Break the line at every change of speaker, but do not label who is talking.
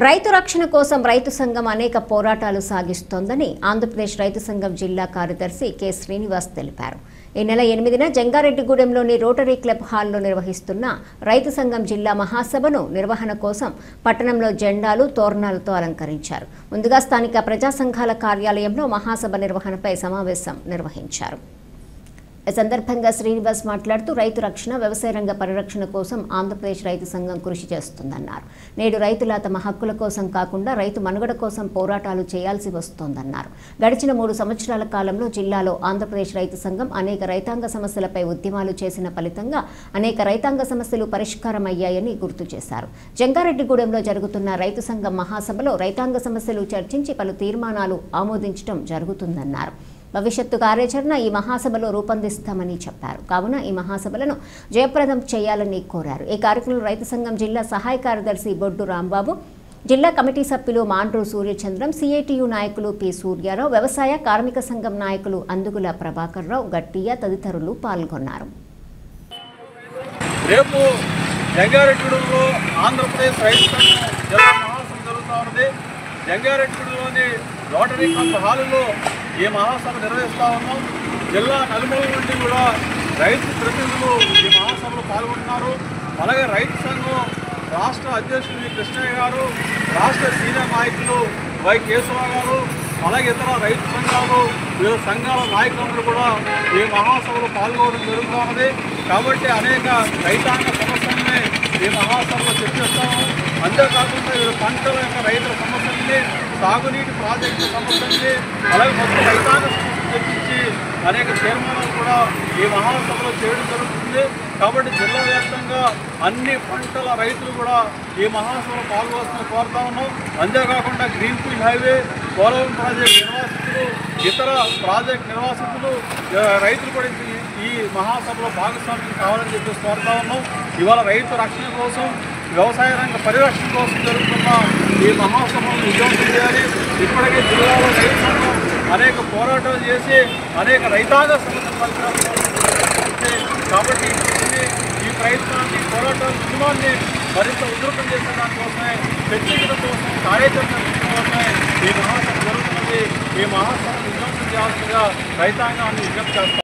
రైతు రక్షణ కోసం రైతు సంఘం అనేక పోరాటాలు సాగిస్తోందని ఆంధ్రప్రదేశ్ రైతు సంఘం జిల్లా కార్యదర్శి కె శ్రీనివాస్ తెలిపారు. ఈ నెల 8న జంగారెడ్డిగూడెంలోని రోటరీ క్లబ్ హాల్లో నిర్వహిస్తున్న రైతు సంఘం జిల్లా మహాసభను నిర్వహణ కోసం పట్టణంలో జెండాలు, తోరణాలతో అలంకరించారు. ముందుగా స్థానిక ప్రజా సంఘాల కార్యాలయంలో మహాసభ నిర్వహణపై సమావేశం నిర్వహించారు. ఈ సందర్భంగా శ్రీనివాస్ మాట్లాడుతూ రైతు రక్షణ, వ్యవసాయ రంగ పరిరక్షణ కోసం ఆంధ్రప్రదేశ్ రైతు సంఘం కృషి చేస్తుందన్నారు. నేడు రైతుల తమ హక్కుల కోసం కాకుండా రైతు మనుగడ కోసం పోరాటాలు చేయాల్సి వస్తోందన్నారు. గడిచిన 3 సంవత్సరాల కాలంలో జిల్లాలో ఆంధ్రప్రదేశ్ రైతు సంఘం అనేక రైతాంగ సమస్యలపై ఉద్యమాలు చేసిన ఫలితంగా అనేక రైతాంగ సమస్యలు పరిష్కారమయ్యాయని గుర్తు చేశారు. జంగారెడ్డిగూడెంలో జరుగుతున్న రైతు సంఘం మహాసభలో రైతాంగ సమస్యలు చర్చించి పలు తీర్మానాలు ఆమోదించడం జరుగుతుందన్నారు. భవిష్యత్తు కార్యాచరణ ఈ మహాసభలో రూపొందిస్తామని చెప్పారు. కావున ఈ మహాసభలను జయప్రదం చేయాలని కోరారు. ఈ కార్యక్రమంలో రైతు సంఘం జిల్లా సహాయ కార్యదర్శి బొడ్డు రాంబాబు, జిల్లా కమిటీ సభ్యులు మాండ్రు సూర్యచంద్రం, సిఐటియు నాయకులు పి సూర్యారావు, వ్యవసాయ కార్మిక సంఘం నాయకులు అందుగుల ప్రభాకర్ రావు, గట్టియ తదితరులు పాల్గొన్నారు.
రేపు జంగారెడ్డిగూడెంలో ఆంధ్రప్రదేశ్ రైతు సంఘం జిల్లా మహాసభ జరుగుతూ ఉన్నది. జంగారెడ్డిగూడెంలోని రోటరీ క్లబ్ హాలులో ఈ మహాసభ నిర్వహిస్తూ ఉన్నాం. జిల్లా నలుమూల నుండి కూడా రైతు ప్రతినిధులు ఈ మహాసభలో పాల్గొంటున్నారు. అలాగే రైతు సంఘం రాష్ట్ర అధ్యక్షుడు కృష్ణయ్య గారు, రాష్ట్ర సీనియర్ నాయకులు వై కేశవరావు గారు, అలాగే ఇతర రైతు సంఘాలు, వివిధ సంఘాల నాయకులందరూ కూడా ఈ మహాసభలో పాల్గొనడం జరుగుతున్నది. కాబట్టి అనేక రైతాంగ సమస్యల్ని ఈ మహాసభలో చర్చిస్తాము. అంతేకాకుండా వివిధ పంటల యొక్క రైతుల సమస్యల్ని, సాగునీటి ప్రాజెక్టుల సమస్యల్ని, అలాగే మొత్తం రైతాంగ సమస్యలు చర్చించి అనేక తీర్మానాలు కూడా ఈ మహాసభలో చేయడం జరుగుతుంది. కాబట్టి జిల్లా వ్యాప్తంగా అన్ని పంటల రైతులు కూడా ఈ మహాసభలో పాల్గొని కోరుతా ఉన్నాం. అంతేకాకుండా గ్రీన్ఫీల్డ్ హైవే, పోలవరం ప్రాజెక్టు నిర్వాసితులు, ఇతర ప్రాజెక్ట్ నిర్వాసితులు, రైతులు కూడా ఈ మహాసభలో భాగస్వామ్యం కావాలని చెప్పేసి కోరుతా ఉన్నాం. ఇవాళ రైతు రక్షణ కోసం, వ్యవసాయ రంగ పరిరక్షణ కోసం జరుగుతున్న ఈ మహాసభను విజయవంతం చేయాలి. ఇప్పటికే జిల్లాలో రైతు సంఘం అనేక పోరాటాలు చేసి అనేక రైతాంగ సమస్యలు పరిష్కారం. కాబట్టి ఈ ప్రయత్నాన్ని, పోరాటాల ఉద్యమాన్ని మరింత ఉధృతం చేసే దానికోసమే, చర్చించడం కోసం, కార్యాచరణ కోసమే ఈ మహాసభ జరుగుతున్నది. ఈ మహాసభ విజయవంతం చేయాల్సిందిగా రైతాంగాన్ని విజ్ఞప్తి చేస్తారు.